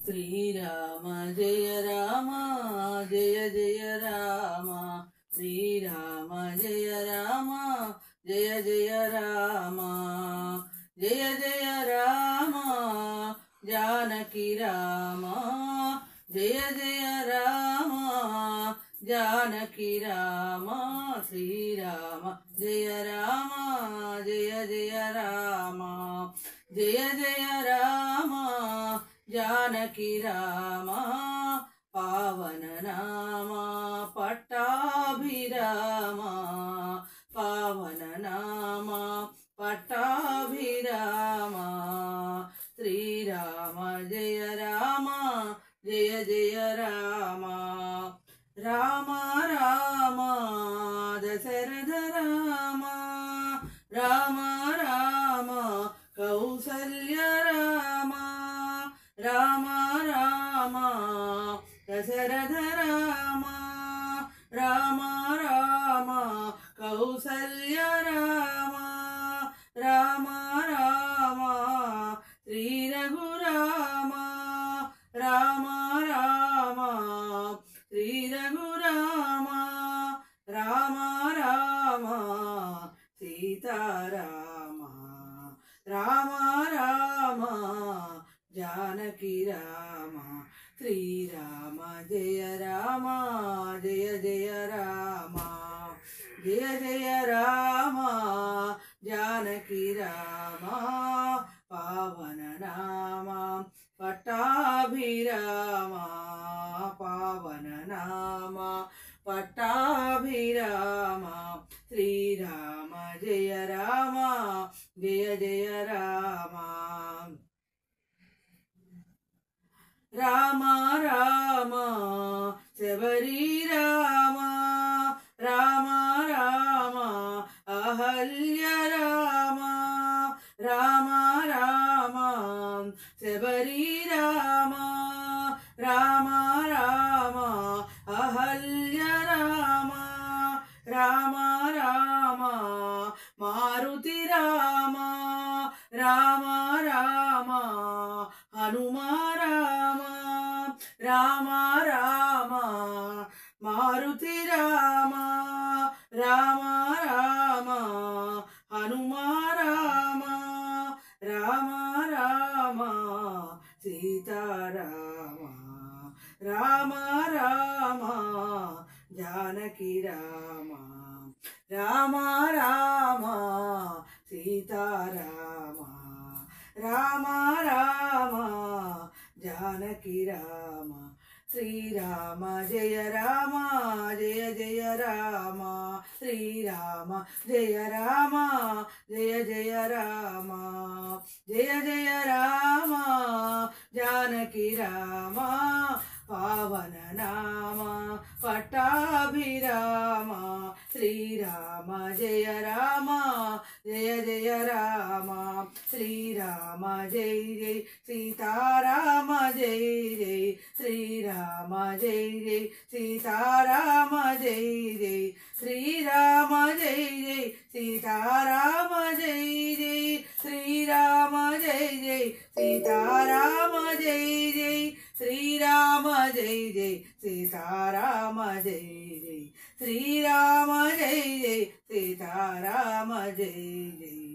శ్రీరామ జయ రామ జయ జయ రామ శ్రీరామ జయ రామ జయ జయ రామ జయ జయ రామ జానకి రామ జయ జయ రామ జానకి రామ శ్రీరామ జయ రామ జయ జయ రామ జయ జయ రామ जानकी राम पावन नाम पट्टाभिराम पावन नाम पट्टाभिराम श्रीराम जय राम जय जय राम राम राम दशरथ राम राम राम कौसल्य राम राम राम दशरथ राम राम राम कौसल्य राम राम राम श्री रघुराम राम राम श्री रघुराम राम राम सीताराम राम राम जानकी राम श्रीराम जय राम जय जय राम जय जय राम जानकी राम पावन नाम पट्टाभिराम पावन नाम पट्टाभिराम श्रीराम जय राम जय जय राम राम राम शबरी राम राम राम अहल्य राम राम राम शबरी राम राम राम अहल्य राम राम राम मारुति राम राम राम हनुमान राम राम मारुति राम राम राम हनुमान राम राम राम सीता राम राम राम जानकी राम राम राम सीता राम राम राम जानकी राम श्रीराम जय राम जय जय राम श्रीराम जय राम जय जय राम जय जय राम जानकी राम पावन नाम पट्टाभिराम श्रीराम जय राम जय जय राम श्रीराम जय जय सीताराम जय जय श्रीराम जय जय सीताराम जय जय श्रीराम जय जय सीताराम जय जय श्रीराम जय जय सीताराम जय जय श्रीराम जय जय सीताराम जय जय श्रीराम जय जय सीताराम जय जय।